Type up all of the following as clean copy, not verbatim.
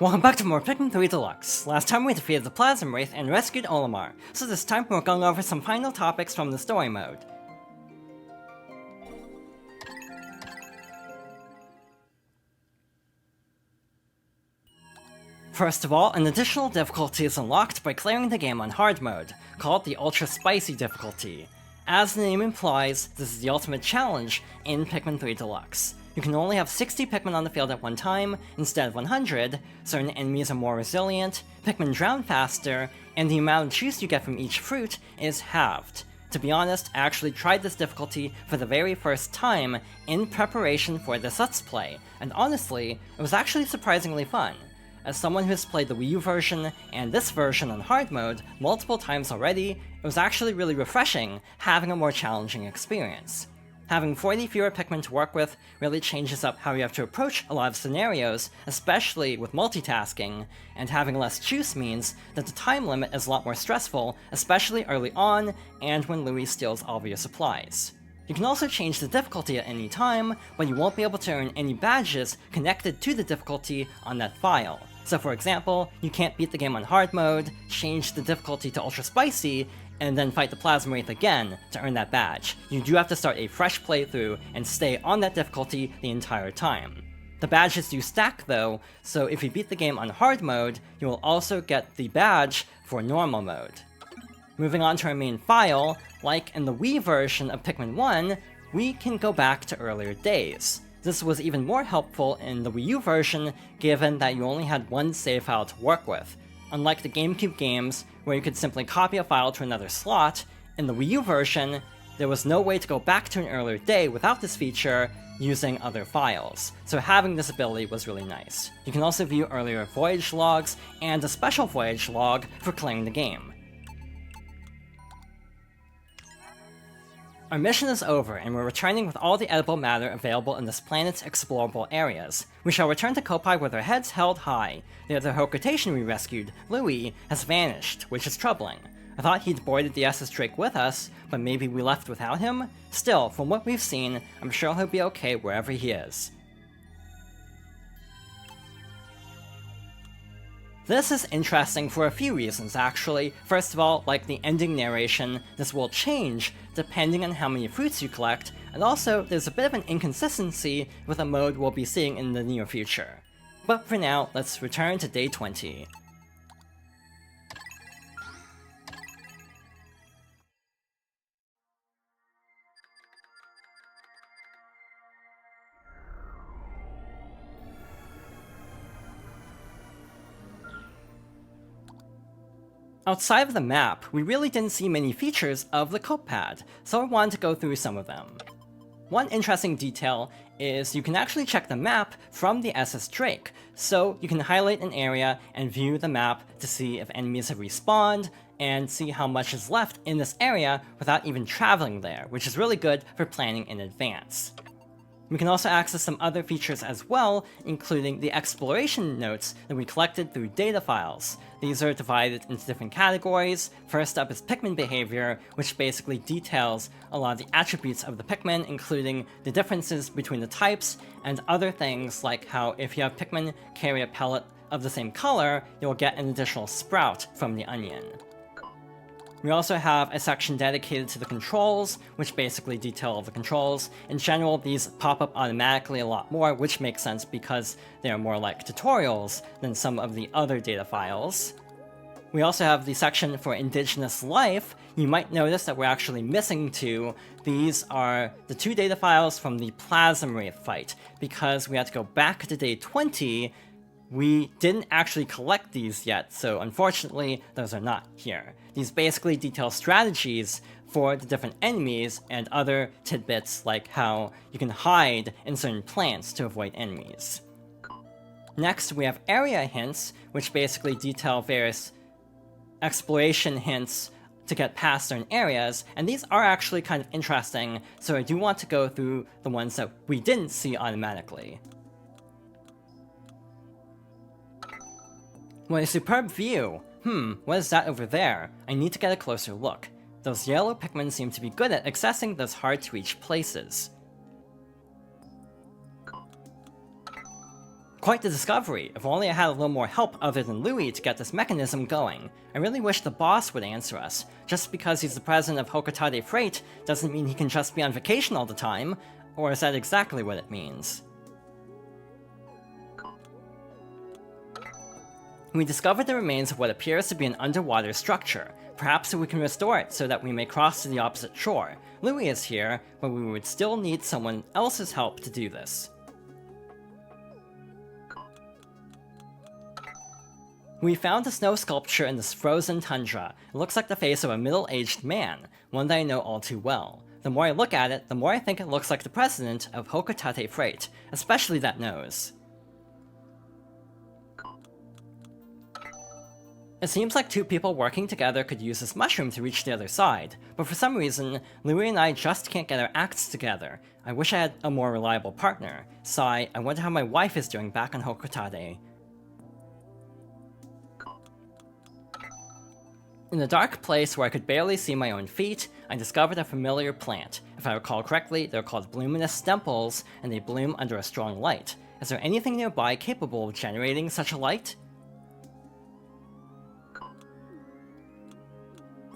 Welcome back to more Pikmin 3 Deluxe. Last time we defeated the Plasm Wraith and rescued Olimar, so this time we're going over some final topics from the story mode. First of all, an additional difficulty is unlocked by clearing the game on hard mode, called the Ultra Spicy difficulty. As the name implies, this is the ultimate challenge in Pikmin 3 Deluxe. You can only have 60 Pikmin on the field at one time, instead of 100, certain enemies are more resilient, Pikmin drown faster, and the amount of juice you get from each fruit is halved. To be honest, I actually tried this difficulty for the very first time in preparation for this Let's Play, and honestly, it was actually surprisingly fun. As someone who's played the Wii U version and this version on hard mode multiple times already, it was actually really refreshing having a more challenging experience. Having 40 fewer Pikmin to work with really changes up how you have to approach a lot of scenarios, especially with multitasking, and having less juice means that the time limit is a lot more stressful, especially early on and when Louis steals all of your supplies. You can also change the difficulty at any time, but you won't be able to earn any badges connected to the difficulty on that file. So for example, you can't beat the game on hard mode, change the difficulty to Ultra Spicy, and then fight the Plasma Wraith again to earn that badge. You do have to start a fresh playthrough and stay on that difficulty the entire time. The badges do stack though, so if you beat the game on hard mode, you will also get the badge for normal mode. Moving on to our main file, like in the Wii version of Pikmin 1, we can go back to earlier days. This was even more helpful in the Wii U version, given that you only had one save file to work with. Unlike the GameCube games, where you could simply copy a file to another slot, in the Wii U version, there was no way to go back to an earlier day without this feature using other files, so having this ability was really nice. You can also view earlier voyage logs and a special voyage log for clearing the game. Our mission is over, and we're returning with all the edible matter available in this planet's explorable areas. We shall return to Kopai with our heads held high. The other Hokotation we rescued, Louis, has vanished, which is troubling. I thought he'd boarded the SS Drake with us, but maybe we left without him? Still, from what we've seen, I'm sure he'll be okay wherever he is. This is interesting for a few reasons, actually. First of all, like the ending narration, this will change depending on how many fruits you collect, and also there's a bit of an inconsistency with a mode we'll be seeing in the near future. But for now, let's return to day 20. Outside of the map, we really didn't see many features of the Cope Pad, so I wanted to go through some of them. One interesting detail is you can actually check the map from the SS Drake, so you can highlight an area and view the map to see if enemies have respawned, and see how much is left in this area without even traveling there, which is really good for planning in advance. We can also access some other features as well, including the exploration notes that we collected through data files. These are divided into different categories. First up is Pikmin behavior, which basically details a lot of the attributes of the Pikmin, including the differences between the types, and other things like how if you have Pikmin carry a pellet of the same color, you'll get an additional sprout from the onion. We also have a section dedicated to the controls, which basically detail all the controls. In general, these pop up automatically a lot more, which makes sense because they are more like tutorials than some of the other data files. We also have the section for indigenous life. You might notice that we're actually missing two. These are the two data files from the Plasm Wraith fight, because we had to go back to day 20. We didn't actually collect these yet, so unfortunately, those are not here. These basically detail strategies for the different enemies and other tidbits like how you can hide in certain plants to avoid enemies. Next, we have area hints, which basically detail various exploration hints to get past certain areas, and these are actually kind of interesting, so I do want to go through the ones that we didn't see automatically. What a superb view! What is that over there? I need to get a closer look. Those yellow Pikmin seem to be good at accessing those hard-to-reach places. Quite the discovery. If only I had a little more help other than Louis to get this mechanism going. I really wish the boss would answer us. Just because he's the president of Hokotate Freight doesn't mean he can just be on vacation all the time. Or is that exactly what it means? We discovered the remains of what appears to be an underwater structure. Perhaps we can restore it so that we may cross to the opposite shore. Louis is here, but we would still need someone else's help to do this. We found a snow sculpture in this frozen tundra. It looks like the face of a middle-aged man, one that I know all too well. The more I look at it, the more I think it looks like the president of Hokotate Freight, especially that nose. It seems like two people working together could use this mushroom to reach the other side, but for some reason, Louis and I just can't get our acts together. I wish I had a more reliable partner. Sigh, I wonder how my wife is doing back on Hokotate. In a dark place where I could barely see my own feet, I discovered a familiar plant. If I recall correctly, they're called luminous stemples, and they bloom under a strong light. Is there anything nearby capable of generating such a light?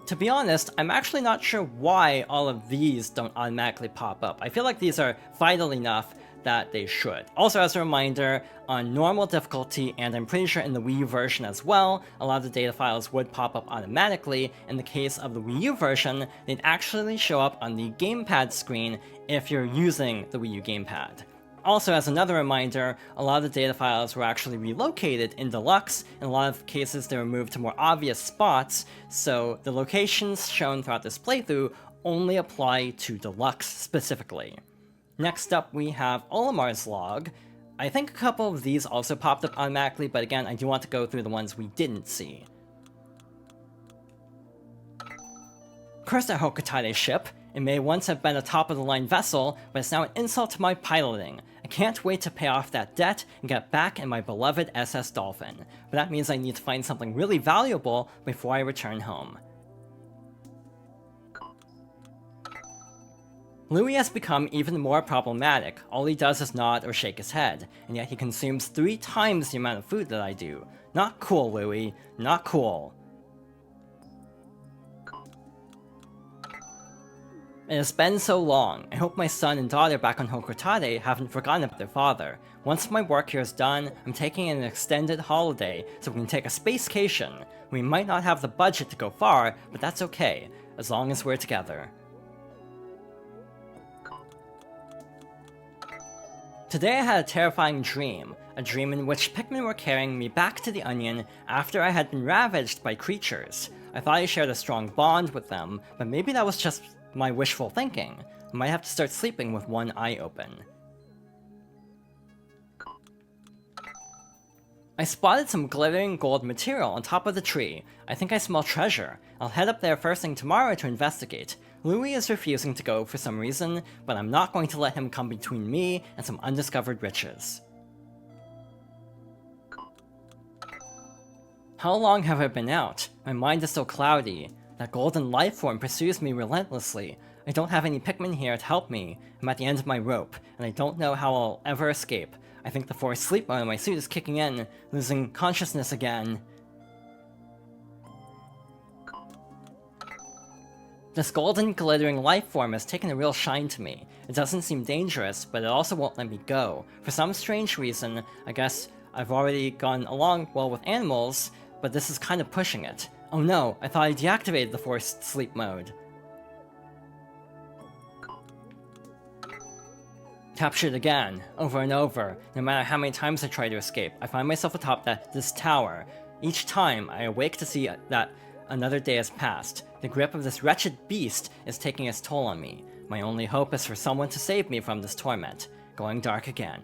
To be honest, I'm actually not sure why all of these don't automatically pop up. I feel like these are vital enough that they should. Also, as a reminder, on normal difficulty, and I'm pretty sure in the Wii U version as well, a lot of the data files would pop up automatically. In the case of the Wii U version, they'd actually show up on the gamepad screen if you're using the Wii U gamepad. Also, as another reminder, a lot of the data files were actually relocated in Deluxe. In a lot of cases, they were moved to more obvious spots, so the locations shown throughout this playthrough only apply to Deluxe specifically. Next up, we have Olimar's log. I think a couple of these also popped up automatically, but again, I do want to go through the ones we didn't see. Cursed at Hokotate's ship. It may once have been a top-of-the-line vessel, but it's now an insult to my piloting. I can't wait to pay off that debt and get back in my beloved SS Dolphin. But that means I need to find something really valuable before I return home. Louis has become even more problematic. All he does is nod or shake his head, and yet he consumes 3 times the amount of food that I do. Not cool, Louis. Not cool. It has been so long. I hope my son and daughter back on Hokotate haven't forgotten about their father. Once my work here is done, I'm taking an extended holiday so we can take a spacecation. We might not have the budget to go far, but that's okay, as long as we're together. Today I had a terrifying dream. A dream in which Pikmin were carrying me back to the Onion after I had been ravaged by creatures. I thought I shared a strong bond with them, but maybe that was just my wishful thinking. I might have to start sleeping with one eye open. I spotted some glittering gold material on top of the tree. I think I smell treasure. I'll head up there first thing tomorrow to investigate. Louis is refusing to go for some reason, but I'm not going to let him come between me and some undiscovered riches. How long have I been out? My mind is so cloudy. That golden life form pursues me relentlessly. I don't have any Pikmin here to help me. I'm at the end of my rope, and I don't know how I'll ever escape. I think the forced sleep mode in my suit is kicking in, losing consciousness again. This golden glittering life form has taken a real shine to me. It doesn't seem dangerous, but it also won't let me go. For some strange reason, I guess I've already gone along well with animals, but this is kind of pushing it. Oh no, I thought I deactivated the forced sleep mode. Captured again, over and over. No matter how many times I try to escape, I find myself atop this tower. Each time, I awake to see that another day has passed. The grip of this wretched beast is taking its toll on me. My only hope is for someone to save me from this torment. Going dark again.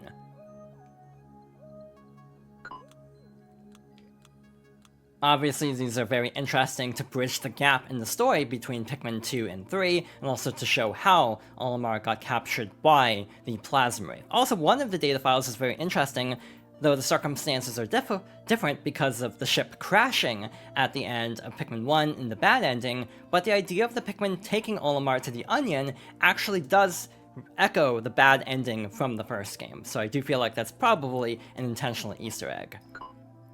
Obviously, these are very interesting to bridge the gap in the story between Pikmin 2 and 3, and also to show how Olimar got captured by the Plasma Wraith. Also, one of the data files is very interesting, though the circumstances are different because of the ship crashing at the end of Pikmin 1 in the bad ending, but the idea of the Pikmin taking Olimar to the Onion actually does echo the bad ending from the first game, so I do feel like that's probably an intentional Easter egg.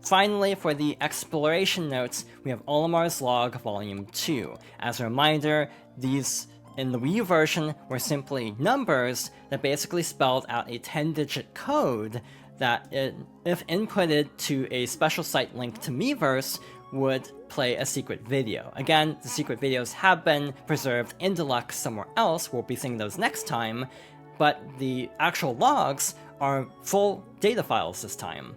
Finally, for the exploration notes, we have Olimar's Log Volume 2. As a reminder, these in the Wii U version were simply numbers that basically spelled out a 10-digit code that, if inputted to a special site linked to Miiverse, would play a secret video. Again, the secret videos have been preserved in Deluxe somewhere else, we'll be seeing those next time, but the actual logs are full data files this time.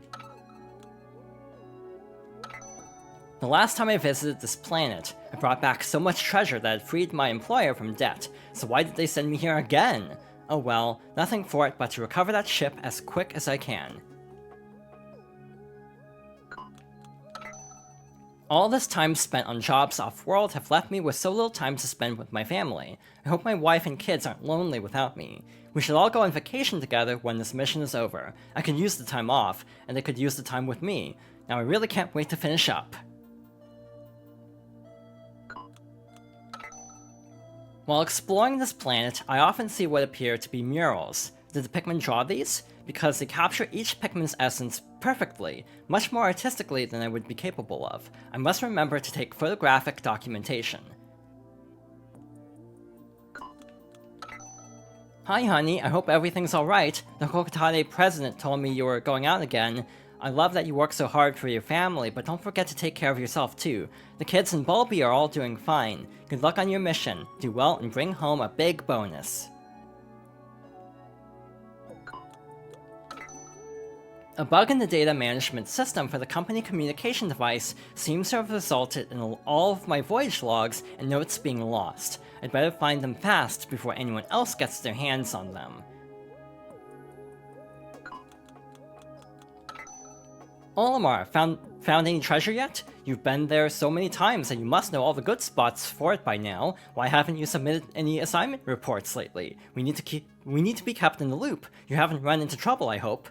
The last time I visited this planet, I brought back so much treasure that it freed my employer from debt, so why did they send me here again? Oh well, nothing for it but to recover that ship as quick as I can. All this time spent on jobs off-world have left me with so little time to spend with my family. I hope my wife and kids aren't lonely without me. We should all go on vacation together when this mission is over. I could use the time off, and they could use the time with me. Now I really can't wait to finish up. While exploring this planet, I often see what appear to be murals. Did the Pikmin draw these? Because they capture each Pikmin's essence perfectly, much more artistically than I would be capable of. I must remember to take photographic documentation. Hi honey, I hope everything's alright. The Kokotade president told me you were going out again. I love that you work so hard for your family, but don't forget to take care of yourself too. The kids and Bulby are all doing fine. Good luck on your mission. Do well and bring home a big bonus. A bug in the data management system for the company communication device seems to have resulted in all of my voyage logs and notes being lost. I'd better find them fast before anyone else gets their hands on them. Olimar, found any treasure yet? You've been there so many times and you must know all the good spots for it by now. Why haven't you submitted any assignment reports lately? We need to be kept in the loop. You haven't run into trouble, I hope.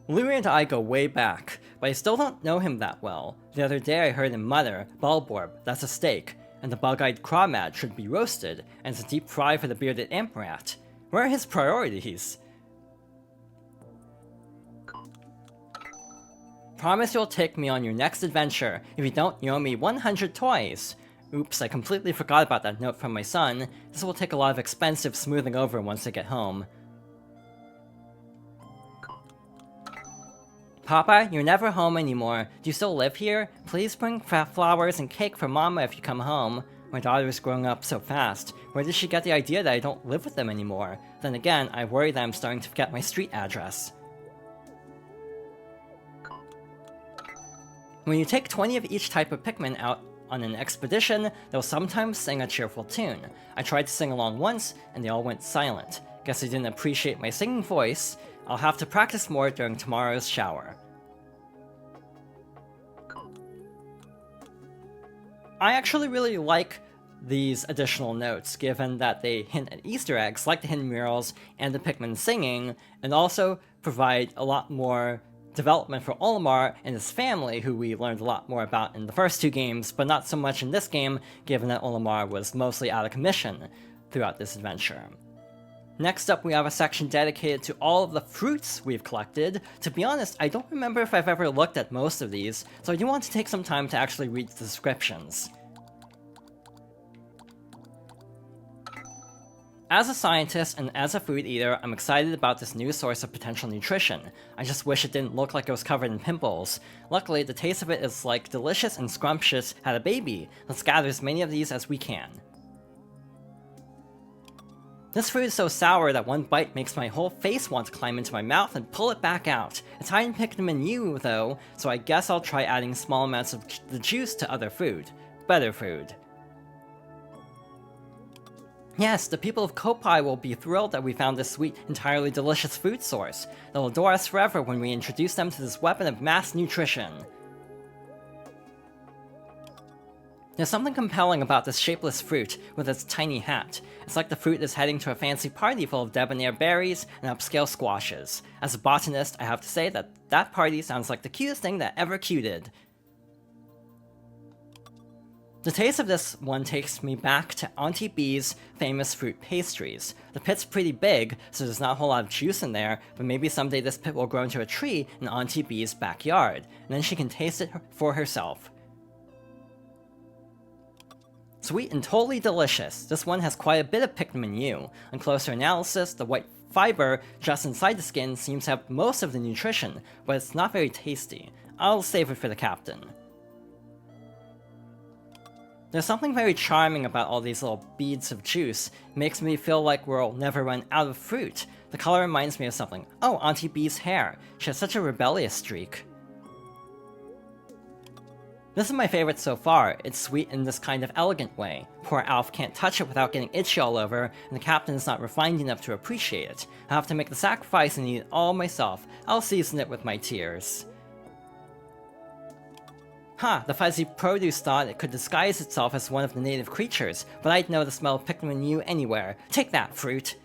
Louie and I go way back, but I still don't know him that well. The other day I heard him mutter, "Bulborb, that's a steak," and the bug-eyed Crawmad should be roasted, and it's a deep fry for the bearded imp rat. Where are his priorities? Promise you'll take me on your next adventure. If you don't, you owe me 100 toys. Oops, I completely forgot about that note from my son. This will take a lot of expensive smoothing over once I get home. Papa, you're never home anymore. Do you still live here? Please bring flowers and cake for Mama if you come home. My daughter is growing up so fast. Where did she get the idea that I don't live with them anymore? Then again, I worry that I'm starting to forget my street address. When you take 20 of each type of Pikmin out on an expedition, they'll sometimes sing a cheerful tune. I tried to sing along once, and they all went silent. Guess they didn't appreciate my singing voice. I'll have to practice more during tomorrow's shower. I actually really like these additional notes, given that they hint at Easter eggs, like the hidden murals and the Pikmin singing, and also provide a lot more development for Olimar and his family, who we learned a lot more about in the first two games, but not so much in this game, given that Olimar was mostly out of commission throughout this adventure. Next up, we have a section dedicated to all of the fruits we've collected. To be honest, I don't remember if I've ever looked at most of these, so I do want to take some time to actually read the descriptions. As a scientist and as a food eater, I'm excited about this new source of potential nutrition. I just wish it didn't look like it was covered in pimples. Luckily, the taste of it is like delicious and scrumptious had a baby. Let's gather as many of these as we can. This fruit is so sour that one bite makes my whole face want to climb into my mouth and pull it back out. It's high in Pikmin U, though, so I guess I'll try adding small amounts of the juice to other food. Better food. Yes, the people of Kopai will be thrilled that we found this sweet, entirely delicious food source. They'll adore us forever when we introduce them to this weapon of mass nutrition. There's something compelling about this shapeless fruit with its tiny hat. It's like the fruit is heading to a fancy party full of debonair berries and upscale squashes. As a botanist, I have to say that that party sounds like the cutest thing that ever cuted. The taste of this one takes me back to Auntie B's famous fruit pastries. The pit's pretty big, so there's not a whole lot of juice in there, but maybe someday this pit will grow into a tree in Auntie B's backyard, and then she can taste it for herself. Sweet and totally delicious. This one has quite a bit of Pikmin U. On closer analysis, the white fiber just inside the skin seems to have most of the nutrition, but it's not very tasty. I'll save it for the captain. There's something very charming about all these little beads of juice. It makes me feel like we'll never run out of fruit. The color reminds me of something. Oh, Auntie B's hair. She has such a rebellious streak. This is my favorite so far. It's sweet in this kind of elegant way. Poor Alf can't touch it without getting itchy all over, and the captain's not refined enough to appreciate it. I'll have to make the sacrifice and eat it all myself. I'll season it with my tears. Ha! The fuzzy produce thought it could disguise itself as one of the native creatures, but I'd know the smell of Pikmin U anywhere. Take that, fruit!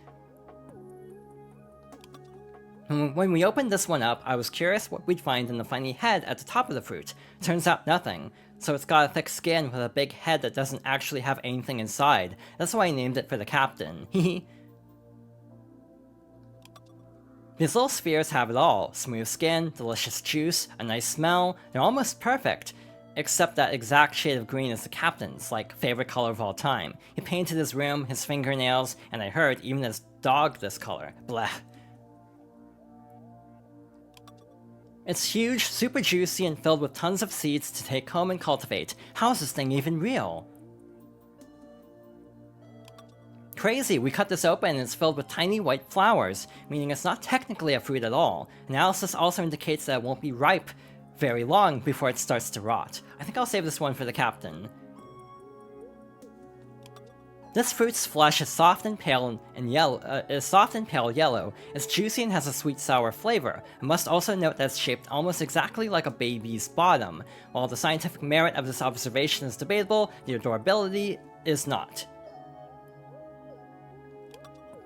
When we opened this one up, I was curious what we'd find in the funny head at the top of the fruit. Turns out nothing. So it's got a thick skin with a big head that doesn't actually have anything inside. That's why I named it for the captain. Hehe. These little spheres have it all. Smooth skin, delicious juice, a nice smell. They're almost perfect. Except that exact shade of green is the captain's, like, favorite color of all time. He painted his room, his fingernails, and I heard even his dog this color. Blech. It's huge, super juicy, and filled with tons of seeds to take home and cultivate. How is this thing even real? Crazy, we cut this open and it's filled with tiny white flowers, meaning it's not technically a fruit at all. Analysis also indicates that it won't be ripe very long before it starts to rot. I think I'll save this one for the captain. This fruit's flesh is soft and pale yellow. It's juicy and has a sweet sour flavor. I must also note that it's shaped almost exactly like a baby's bottom. While the scientific merit of this observation is debatable, the adorability is not.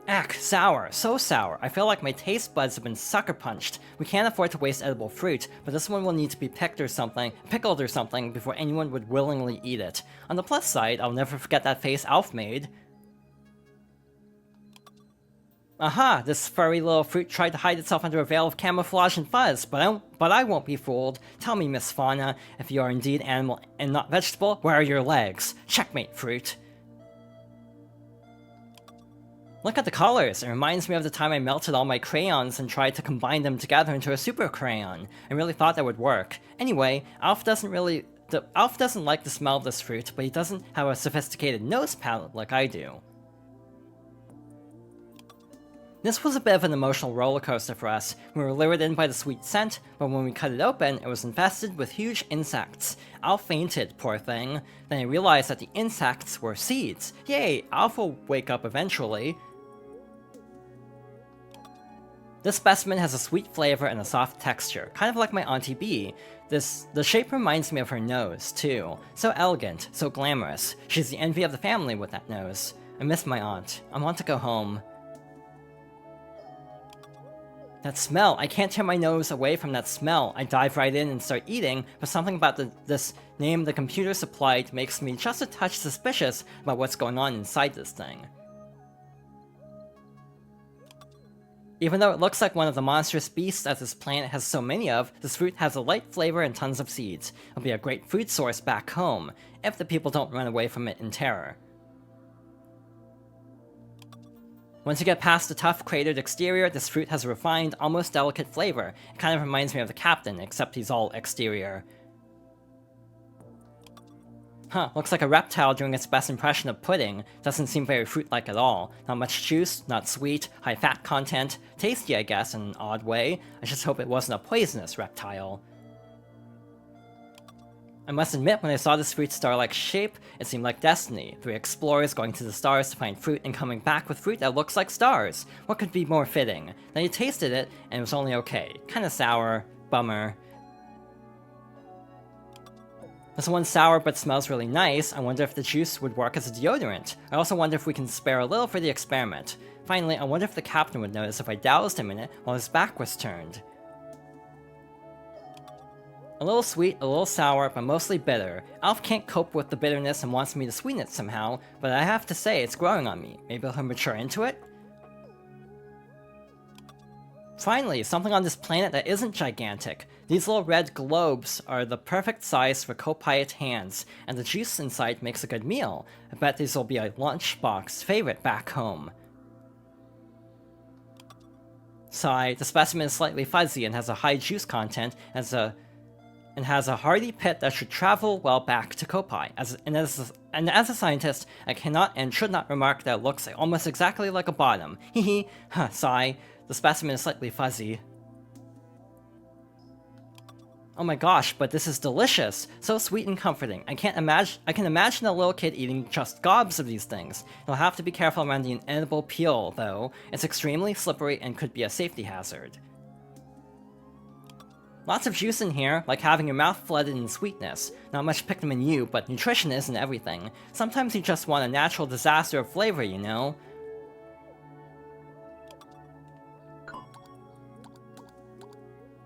Ack, sour, so sour. I feel like my taste buds have been sucker punched. We can't afford to waste edible fruit, but this one will need to be pickled or something before anyone would willingly eat it. On the plus side, I'll never forget that face Alf made. Aha, this furry little fruit tried to hide itself under a veil of camouflage and fuzz, but I won't be fooled. Tell me, Miss Fauna, if you are indeed animal and not vegetable, where are your legs? Checkmate, fruit. Look at the colors, it reminds me of the time I melted all my crayons and tried to combine them together into a super crayon. I really thought that would work. Anyway, Alf doesn't like the smell of this fruit, but he doesn't have a sophisticated nose palate like I do. This was a bit of an emotional roller coaster for us. We were lured in by the sweet scent, but when we cut it open, it was infested with huge insects. Alf fainted, poor thing. Then I realized that the insects were seeds. Yay, Alf will wake up eventually. This specimen has a sweet flavor and a soft texture, kind of like my Auntie B. The shape reminds me of her nose, too. So elegant, so glamorous. She's the envy of the family with that nose. I miss my aunt. I want to go home. That smell! I can't tear my nose away from that smell. I dive right in and start eating, but something about this name the computer supplied makes me just a touch suspicious about what's going on inside this thing. Even though it looks like one of the monstrous beasts that this planet has so many of, this fruit has a light flavor and tons of seeds. It'll be a great food source back home, if the people don't run away from it in terror. Once you get past the tough, cratered exterior, this fruit has a refined, almost delicate flavor. It kind of reminds me of the captain, except he's all exterior. Huh, looks like a reptile doing its best impression of pudding. Doesn't seem very fruit-like at all. Not much juice, not sweet, high fat content. Tasty, I guess, in an odd way. I just hope it wasn't a poisonous reptile. I must admit, when I saw this fruit's star-like shape, it seemed like destiny. 3 explorers going to the stars to find fruit and coming back with fruit that looks like stars. What could be more fitting? Then you tasted it, and it was only okay. Kinda sour. Bummer. This one's sour but smells really nice. I wonder if the juice would work as a deodorant. I also wonder if we can spare a little for the experiment. Finally, I wonder if the captain would notice if I doused him in it while his back was turned. A little sweet, a little sour, but mostly bitter. Alf can't cope with the bitterness and wants me to sweeten it somehow, but I have to say, it's growing on me. Maybe he'll mature into it? Finally, something on this planet that isn't gigantic. These little red globes are the perfect size for Copiate hands, and the juice inside makes a good meal. I bet these will be a lunchbox favorite back home. Sigh, the specimen is slightly fuzzy and has a high juice content, and has a hardy pit that should travel well back to Kopai. As a scientist, I cannot and should not remark that it looks almost exactly like a bottom. Hehe, sigh. The specimen is slightly fuzzy. Oh my gosh, but this is delicious! So sweet and comforting. I can imagine a little kid eating just gobs of these things. You'll have to be careful around the inedible peel, though. It's extremely slippery and could be a safety hazard. Lots of juice in here, like having your mouth flooded in sweetness. Not much Pikmin in you, but nutrition isn't everything. Sometimes you just want a natural disaster of flavor, you know?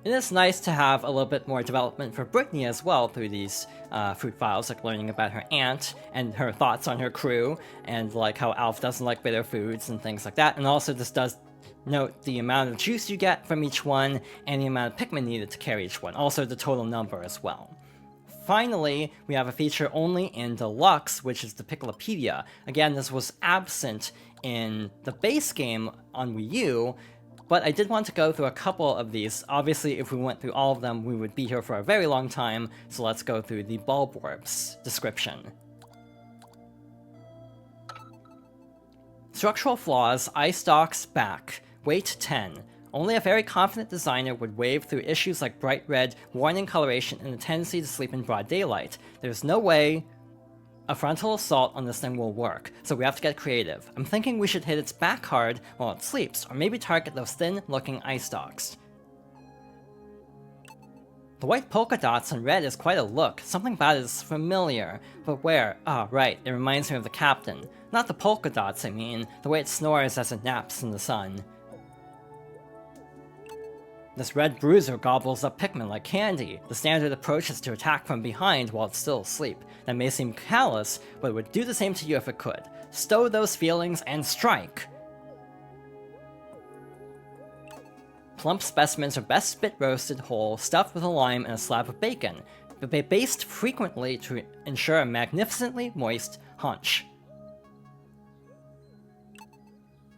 It is nice to have a little bit more development for Brittany as well through these fruit files, like learning about her aunt and her thoughts on her crew, and like how Alf doesn't like bitter foods and things like that. And also this does note the amount of juice you get from each one and the amount of Pikmin needed to carry each one, also the total number as well. Finally, we have a feature only in Deluxe, which is the Picklepedia. Again, this was absent in the base game on Wii U, but I did want to go through a couple of these. Obviously, if we went through all of them, we would be here for a very long time, so let's go through the Bulborb's description. Structural flaws, eye stalks back, weight 10. Only a very confident designer would wade through issues like bright red, warning coloration, and the tendency to sleep in broad daylight. There's no way a frontal assault on this thing will work, so we have to get creative. I'm thinking we should hit its back hard while it sleeps, or maybe target those thin-looking eye stalks. The white polka dots on red is quite a look. Something about it is familiar. But where? Ah, right, it reminds me of the captain. Not the polka dots, I mean. The way it snores as it naps in the sun. This red bruiser gobbles up Pikmin like candy. The standard approach is to attack from behind while it's still asleep. That may seem callous, but it would do the same to you if it could. Stow those feelings and strike! Plump specimens are best spit roasted whole, stuffed with a lime and a slab of bacon, but basted frequently to ensure a magnificently moist haunch.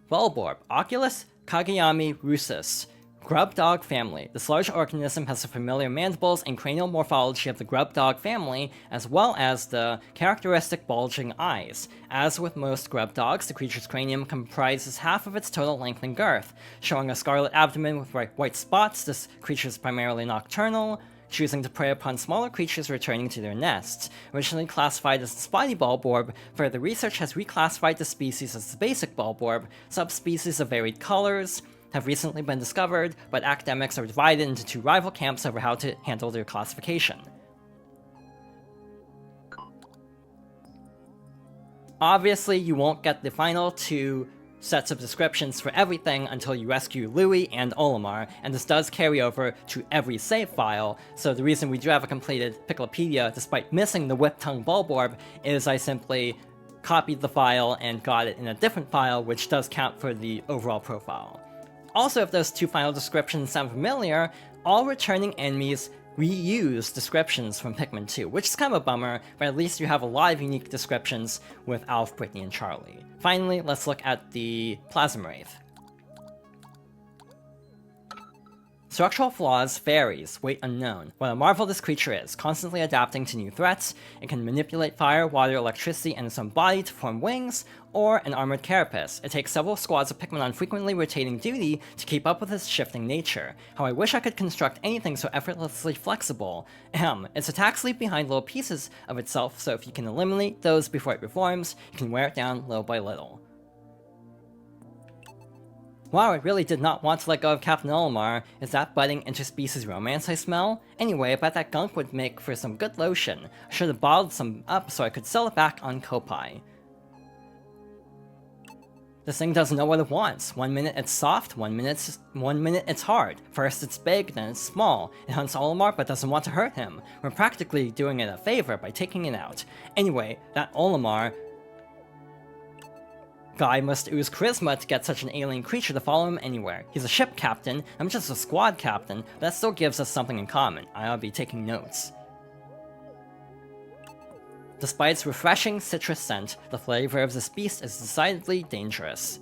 Bulborb, Oculus Kageyami rusus. Grub dog family. This large organism has the familiar mandibles and cranial morphology of the grub dog family, as well as the characteristic bulging eyes. As with most grub dogs, the creature's cranium comprises half of its total length and girth. Showing a scarlet abdomen with white spots, this creature is primarily nocturnal, choosing to prey upon smaller creatures returning to their nests. Originally classified as the spotty bulborb, further research has reclassified the species as the basic bulborb. Subspecies of varied colors have recently been discovered, but academics are divided into two rival camps over how to handle their classification. Obviously, you won't get the final two sets of descriptions for everything until you rescue Louie and Olimar, and this does carry over to every save file, so the reason we do have a completed Picklepedia despite missing the whip-tongue bulborb is I simply copied the file and got it in a different file, which does count for the overall profile. Also, if those two final descriptions sound familiar, all returning enemies reuse descriptions from Pikmin 2, which is kind of a bummer, but at least you have a lot of unique descriptions with Alf, Brittany, and Charlie. Finally, let's look at the Plasma Wraith. Structural flaws varies, weight unknown. What a marvel this creature is, constantly adapting to new threats. It can manipulate fire, water, electricity, and its own body to form wings, or an armored carapace. It takes several squads of Pikmin on frequently rotating duty to keep up with its shifting nature. How I wish I could construct anything so effortlessly flexible. Its attacks leave behind little pieces of itself, so if you can eliminate those before it reforms, you can wear it down little by little. Wow, I really did not want to let go of Captain Olimar. Is that budding interspecies romance I smell? Anyway, I bet that gunk would make for some good lotion. I should have bottled some up so I could sell it back on Kopai. This thing doesn't know what it wants. 1 minute it's soft, 1 minute it's hard. First it's big, then it's small. It hunts Olimar but doesn't want to hurt him. We're practically doing it a favor by taking it out. Anyway, that Olimar guy must ooze charisma to get such an alien creature to follow him anywhere. He's a ship captain, I'm just a squad captain, but that still gives us something in common. I ought to be taking notes. Despite its refreshing citrus scent, the flavor of this beast is decidedly dangerous.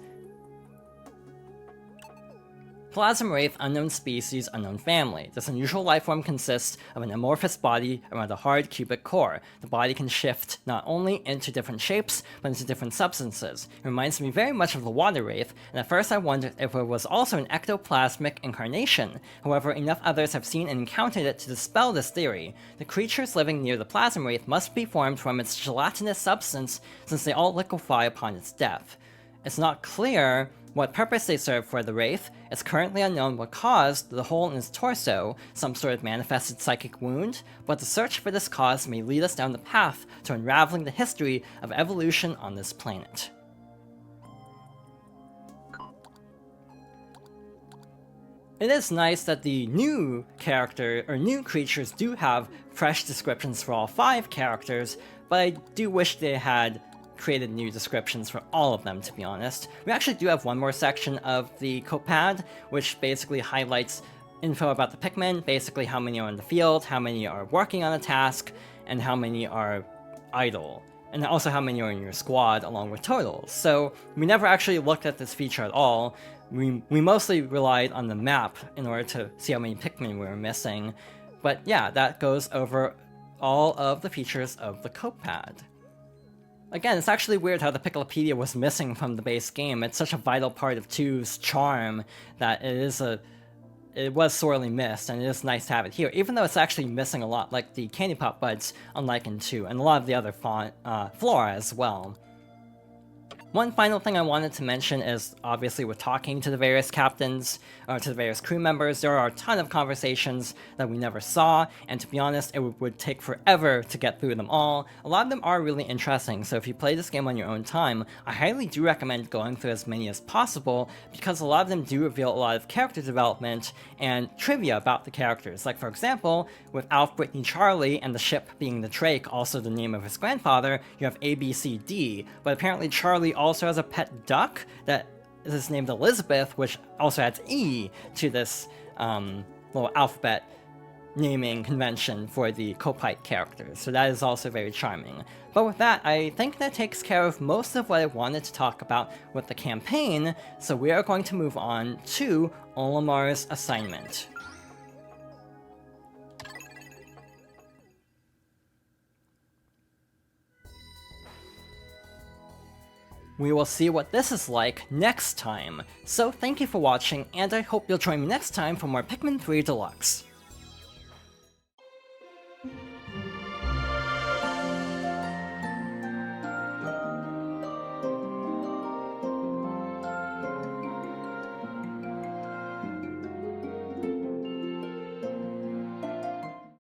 Plasm Wraith, unknown species, unknown family. This unusual lifeform consists of an amorphous body around a hard cubic core. The body can shift not only into different shapes, but into different substances. It reminds me very much of the Water Wraith, and at first I wondered if it was also an ectoplasmic incarnation. However, enough others have seen and encountered it to dispel this theory. The creatures living near the Plasm Wraith must be formed from its gelatinous substance, since they all liquefy upon its death. It's not clear what purpose they serve for the Wraith. It's currently unknown what caused the hole in its torso, some sort of manifested psychic wound, but the search for this cause may lead us down the path to unraveling the history of evolution on this planet. It is nice that the new creatures do have fresh descriptions for all 5 characters, but I do wish they had created new descriptions for all of them, to be honest. We actually do have one more section of the Copad, which basically highlights info about the Pikmin, basically how many are in the field, how many are working on a task, and how many are idle. And also how many are in your squad, along with totals. So we never actually looked at this feature at all. We mostly relied on the map in order to see how many Pikmin we were missing. But yeah, that goes over all of the features of the Copad. Again, it's actually weird how the Picklepedia was missing from the base game. It's such a vital part of 2's charm that it was sorely missed, and it is nice to have it here, even though it's actually missing a lot, like the Candy Pop Buds, unlike in 2, and a lot of the other flora as well. One final thing I wanted to mention is, obviously with talking to the various captains, or to the various crew members, there are a ton of conversations that we never saw, and to be honest, it would take forever to get through them all. A lot of them are really interesting, so if you play this game on your own time, I highly do recommend going through as many as possible, because a lot of them do reveal a lot of character development and trivia about the characters. Like for example, with Alf, Brittany, Charlie, and the ship being the Drake, also the name of his grandfather, you have A, B, C, D, but apparently Charlie also has a pet duck that is named Elizabeth, which also adds E to this little alphabet naming convention for the Copite characters, so that is also very charming. But with that, I think that takes care of most of what I wanted to talk about with the campaign, so we are going to move on to Olimar's assignment. We will see what this is like next time. So thank you for watching, and I hope you'll join me next time for more Pikmin 3 Deluxe.